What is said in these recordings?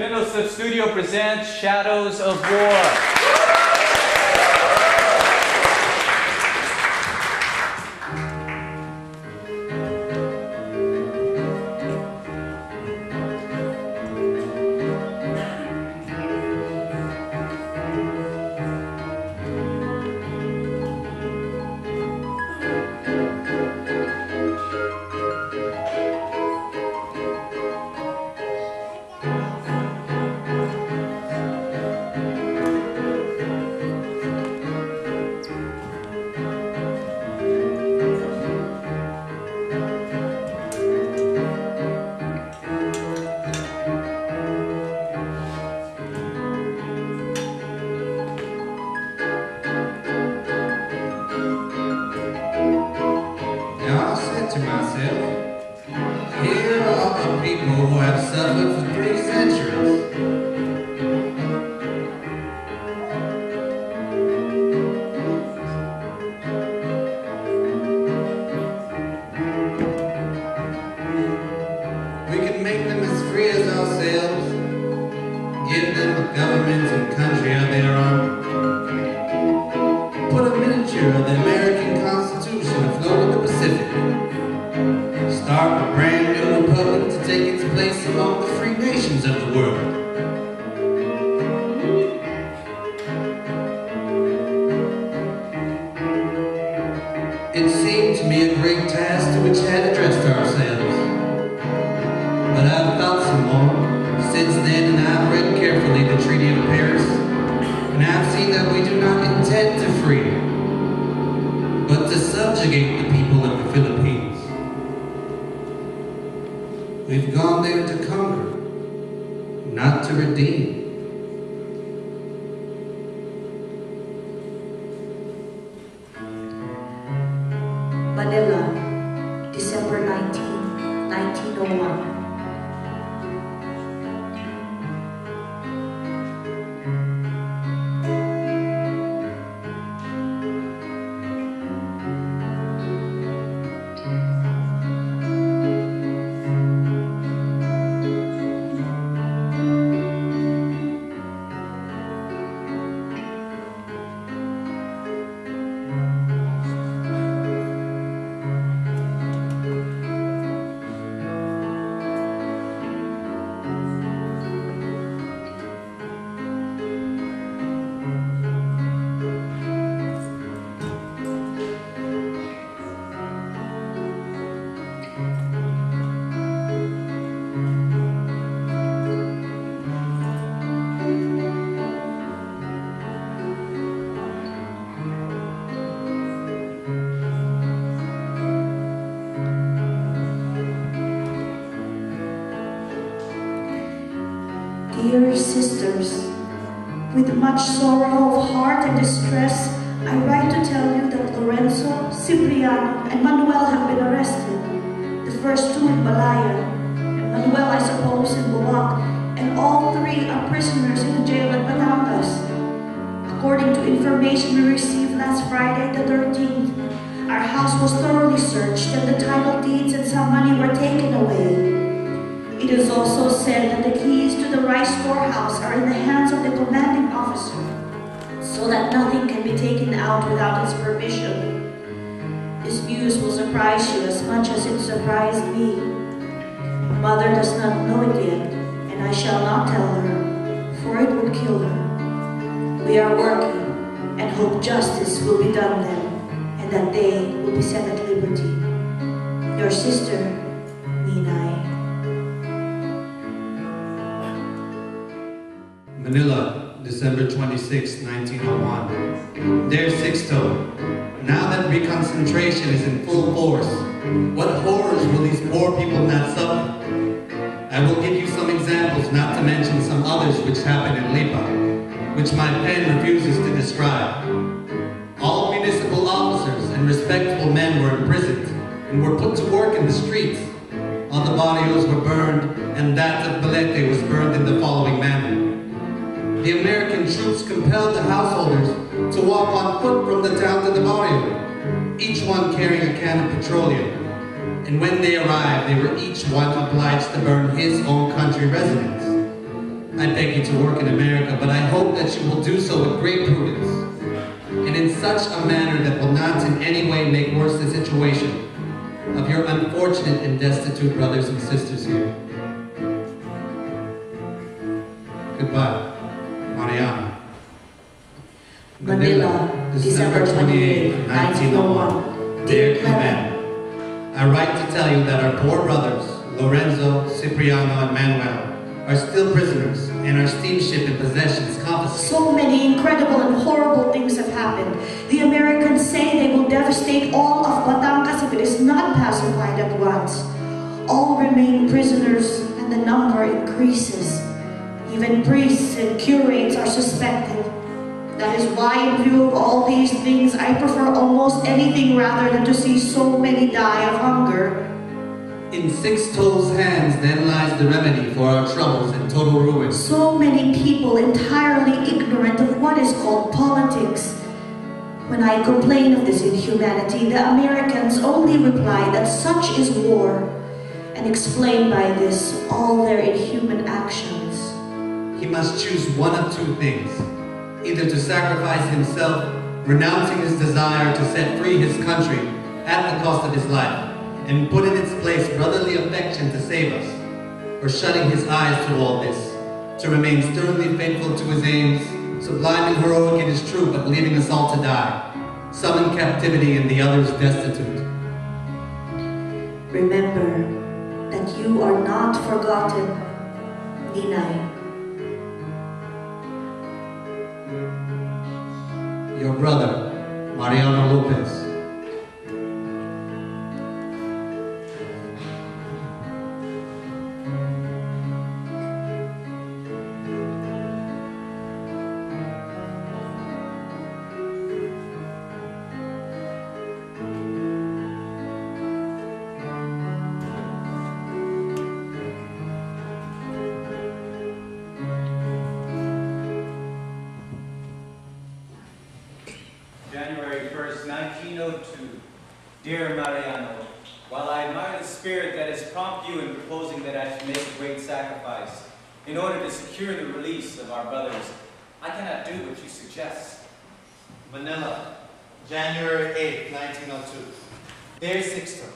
Bindlestiff Studio presents Shadows of War. To myself, here are the people who have suffered for 3 centuries. We can make them as free as ourselves, give them a government and country of their own, put a miniature of the American Constitution afloat in the Pacific, start a brand new republic to take its place among the free nations of the world. It seemed to me a great task to which I had addressed ourselves. But I've thought some more since then, and I've read carefully the Treaty of Paris, and I've seen that we do not intend to free, but to subjugate the people of the Philippines. We've gone there to conquer, not to redeem. Manila, December 19, 1901. Dear sisters, with much sorrow of heart and distress, I write to tell you that Lorenzo, Cipriano, and Manuel have been arrested. The first 2 in Balaya, and Manuel, I suppose, in Buwak, and all 3 are prisoners in the jail at Batangas. According to information we received last Friday, the 13th, our house was thoroughly searched and the title deeds and some money were taken away. It is also said that the keys to the rice storehouse are in the hands of the commanding officer, so that nothing can be taken out without his permission. This news will surprise you as much as it surprised me. Mother does not know it yet, and I shall not tell her, for it would kill her. We are working, and hope justice will be done then, and that they will be set at liberty. Your sister, Ninay. Manila, December 26, 1901. Dear Sixto, now that reconcentration is in full force, what horrors will these poor people not suffer? I will give you some examples, not to mention some others which happened in Lipa, which my pen refuses to describe. All municipal officers and respectable men were imprisoned and were put to work in the streets. All the barrios were burned, and that of Balete was burned in the following manner. The American troops compelled the householders to walk on foot from the town to the barrio, each one carrying a can of petroleum. And when they arrived, they were each one obliged to burn his own country residence. I beg you to work in America, but I hope that you will do so with great prudence, and in such a manner that will not in any way make worse the situation of your unfortunate and destitute brothers and sisters here. Goodbye, Mariana. Manila, December 28, 1901. Dear Clement, I write to tell you that our poor brothers, Lorenzo, Cipriano, and Manuel, are still prisoners, and our steamship and possessions confiscated. So many incredible and horrible things have happened. The Americans say they will devastate all of Batangas if it is not pacified at once. All remain prisoners, and the number increases. Even priests and curates are suspected. That is why, in view of all these things, I prefer almost anything rather than to see so many die of hunger. In Sixto's hands then lies the remedy for our troubles and total ruin. So many people entirely ignorant of what is called politics. When I complain of this inhumanity, the Americans only reply that such is war, and explain by this all their inhuman actions. He must choose one of two things: either to sacrifice himself, renouncing his desire to set free his country at the cost of his life, and put in its place brotherly affection to save us, or shutting his eyes to all this, to remain sternly faithful to his aims, sublime and heroic it is true, but leaving us all to die, some in captivity and the others destitute. Remember that you are not forgotten, Ninay. Your brother, Mariano Lopez. January 1st, 1902. Dear Mariano, while I admire the spirit that has prompted you in proposing that I should make a great sacrifice in order to secure the release of our brothers, I cannot do what you suggest. Manila, January 8, 1902. Dear Sixto,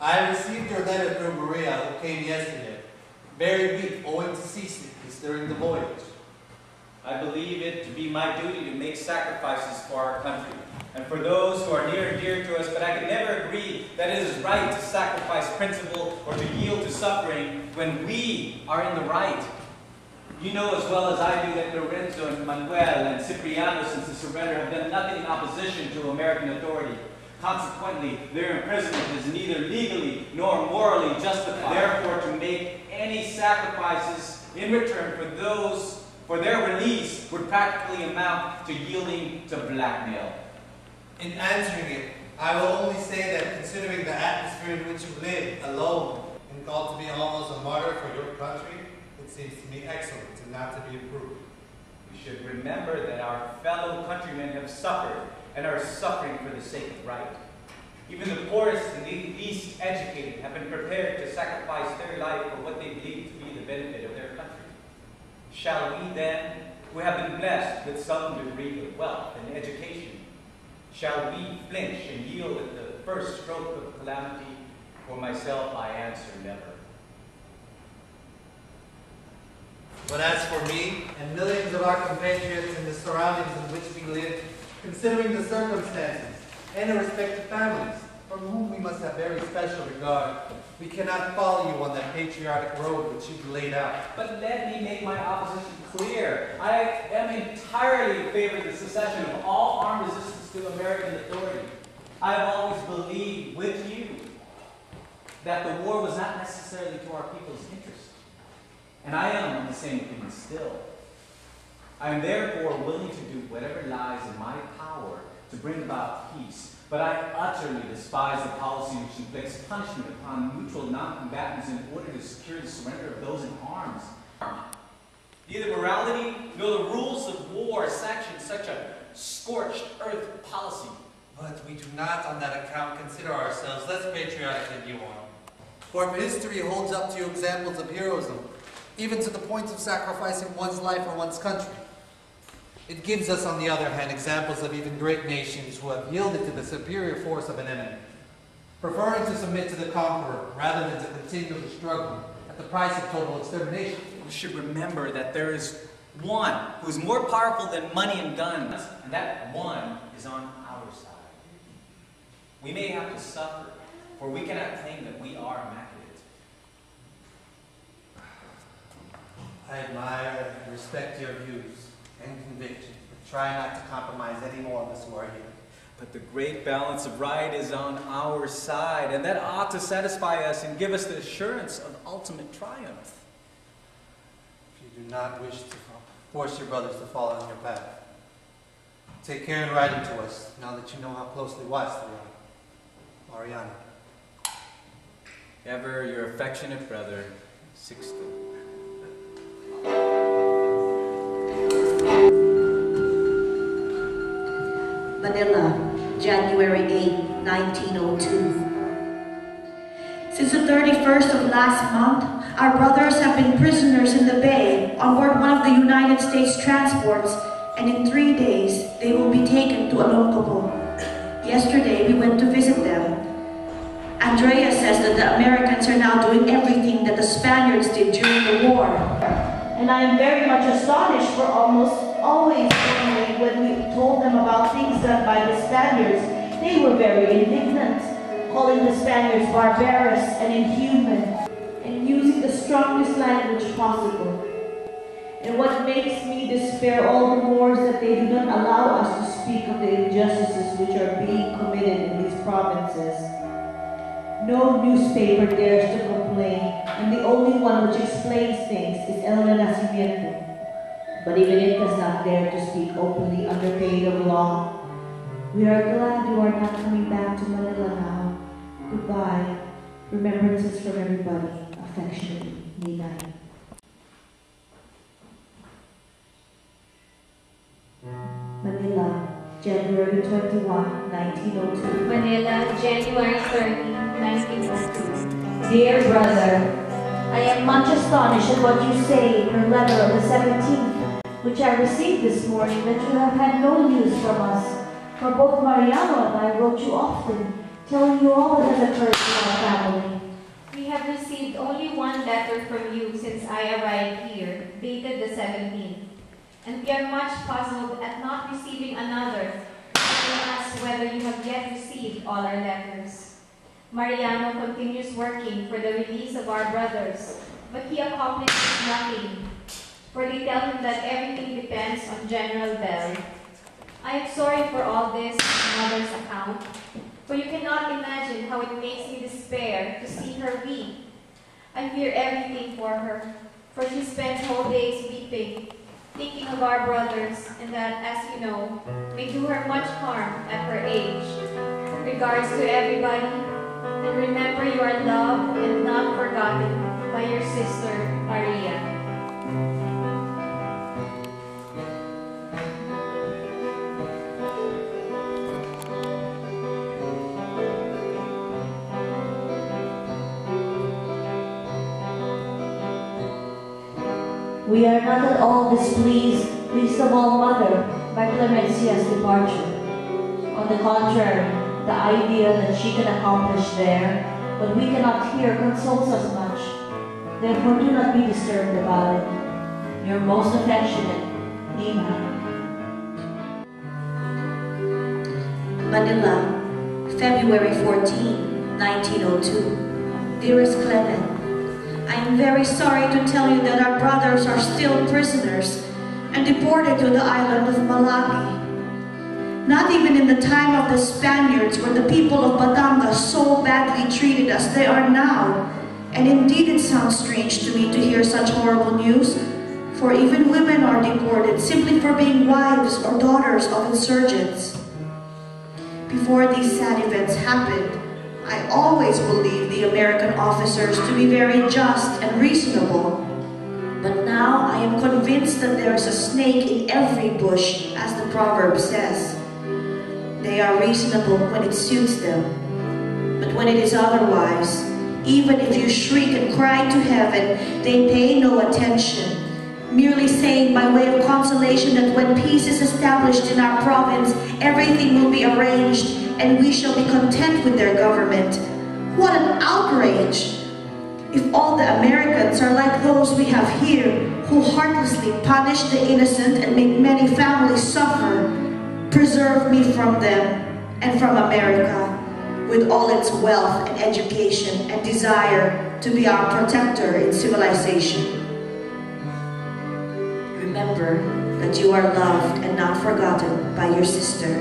I received your letter through Maria, who came yesterday, very weak owing to seasickness during the voyage. I believe it to be my duty to make sacrifices for our country and for those who are near and dear to us, but I can never agree that it is right to sacrifice principle or to yield to suffering when we are in the right. You know as well as I do that Lorenzo and Manuel and Cipriano, since the surrender, have done nothing in opposition to American authority. Consequently, their imprisonment is neither legally nor morally justified. Therefore, to make any sacrifices in return for their release would practically amount to yielding to blackmail. In answering it, I will only say that considering the atmosphere in which you live alone and called to be almost a martyr for your country, it seems to me excellent and not to be improved. We should remember that our fellow countrymen have suffered and are suffering for the sake of right. Even the poorest and the least educated have been prepared to sacrifice their life for what they believe to be the benefit of their country. Shall we then, who have been blessed with some degree of wealth and education, shall we flinch and yield at the first stroke of calamity? For myself, I answer never. But as for me and millions of our compatriots in the surroundings in which we live, considering the circumstances and the respective families, from whom we must have very special regard, we cannot follow you on that patriotic road which you've laid out. But let me make my opposition clear. I am entirely in favor of the cessation of all armed resistance to American authority. I have always believed with you that the war was not necessarily to our people's interest. And I am on the same opinion still. I am therefore willing to do whatever lies in my power to bring about peace. But I utterly despise the policy which inflicts punishment upon neutral non-combatants in order to secure the surrender of those in arms. Neither morality nor the rules of war sanction such a scorched earth policy. But we do not on that account consider ourselves less patriotic than you are. For if history holds up to you examples of heroism, even to the point of sacrificing one's life for one's country. It gives us, on the other hand, examples of even great nations who have yielded to the superior force of an enemy, preferring to submit to the conqueror rather than to continue the struggle at the price of total extermination. We should remember that there is one who is more powerful than money and guns, and that one is on our side. We may have to suffer, for we cannot claim that we are immaculate. I admire and respect your views and convictions, but try not to compromise any more of us who are here. But the great balance of right is on our side, and that ought to satisfy us and give us the assurance of ultimate triumph. If you do not wish to force your brothers to fall on your path, take care in writing to us, now that you know how closely watched we are. Mariano. Ever your affectionate brother, Sixto. Manila, January 8, 1902. Since the 31st of last month, our brothers have been prisoners in the bay on board one of the United States transports, and in 3 days they will be taken to Olongapo. Yesterday we went to visit them. Andrea says that the Americans are now doing everything that the Spaniards did during the war. And I am very much astonished, for almost always when we told them about things done by the Spaniards, they were very indignant, calling the Spaniards barbarous and inhuman, and using the strongest language possible. And what makes me despair all the more is that they do not allow us to speak of the injustices which are being committed in these provinces. No newspaper dares to complain, and the only one which explains things is El Renacimiento. But even it does not dare to speak openly under pain of law. We are glad you are not coming back to Manila now. Goodbye. Remembrances from everybody. Affectionately, Nina. Manila, January 21, 1902. Manila, January 30, 1902. Dear brother, I am much astonished at what you say in your letter of the 17th, which I received this morning, that you have had no news from us. For both Mariano and I wrote you often, telling you all that has occurred to our family. We have received only one letter from you since I arrived here, dated the 17th. And we are much puzzled at not receiving another, asking us whether you have yet received all our letters. Mariano continues working for the release of our brothers, but he accomplishes nothing, for they tell him that everything depends on General Bell. I am sorry for all this on mother's account, for you cannot imagine how it makes me despair to see her weep. I fear everything for her, for she spends whole days weeping, thinking of our brothers, and that, as you know, may do her much harm at her age. Regards to everybody, and remember you are loved and not forgotten by your sister, Maria. We are not at all displeased, least of all Mother, by Clemencia's departure. On the contrary, the idea that she can accomplish there what we cannot hear consoles us much. Therefore, do not be disturbed about it. Your most affectionate, Nina. Manila, February 14, 1902. Dearest Clement, I am very sorry to tell you that our brothers are still prisoners and deported to the island of Malawi. Not even in the time of the Spaniards were the people of Batangas so badly treated as they are now. And indeed it sounds strange to me to hear such horrible news, for even women are deported simply for being wives or daughters of insurgents. Before these sad events happened, I always believed the American officers to be very just and reasonable. But now I am convinced that there is a snake in every bush, as the proverb says. They are reasonable when it suits them, but when it is otherwise, Even if you shriek and cry to heaven, they pay no attention, merely saying by way of consolation that when peace is established in our province, everything will be arranged and we shall be content with their government. What an outrage! If all the Americans are like those we have here, who heartlessly punish the innocent and make many families suffer, preserve me from them and from America, with all its wealth and education and desire to be our protector in civilization. Remember that you are loved and not forgotten by your sister,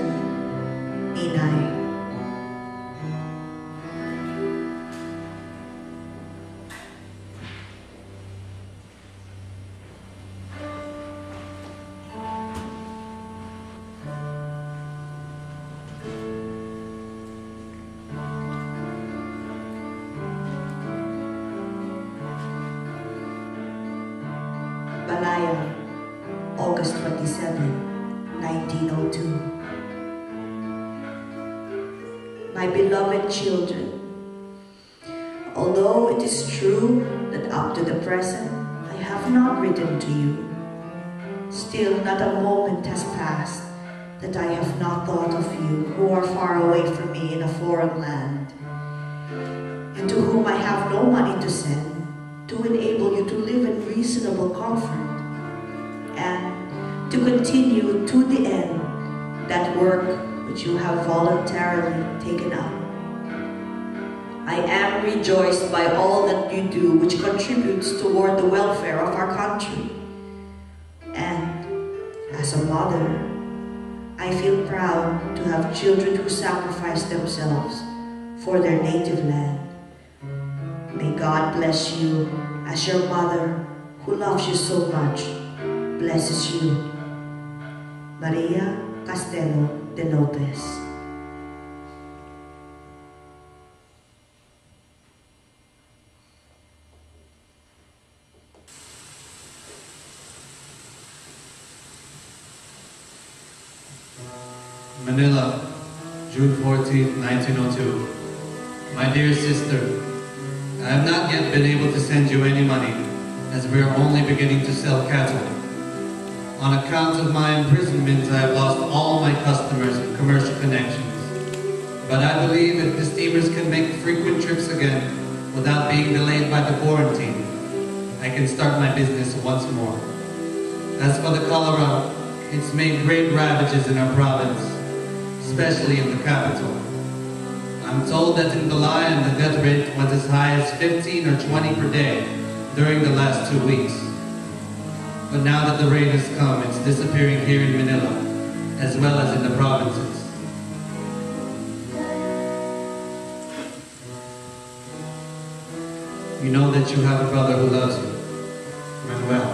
Inay. August 27, 1902. My beloved children, although it is true that up to the present I have not written to you, still not a moment has passed that I have not thought of you who are far away from me in a foreign land, and to whom I have no money to send to enable you to live in reasonable comfort, and to continue to the end that work which you have voluntarily taken up. I am rejoiced by all that you do which contributes toward the welfare of our country. And as a mother, I feel proud to have children who sacrifice themselves for their native land. May God bless you as your mother, who loves you so much, blesses you. Maria Castelo de Lopez. Manila, June 14, 1902. My dear sister, I have not yet been able to send you any money, as we are only beginning to sell cattle. On account of my imprisonment, I have lost all my customers and commercial connections. But I believe if the steamers can make frequent trips again without being delayed by the quarantine, I can start my business once more. As for the cholera, it's made great ravages in our province, especially in the capital. I'm told that in Balayan the death rate went as high as 15 or 20 per day during the last 2 weeks. But now that the rain has come, it's disappearing here in Manila, as well as in the provinces. You know that you have a brother who loves you, Manuel.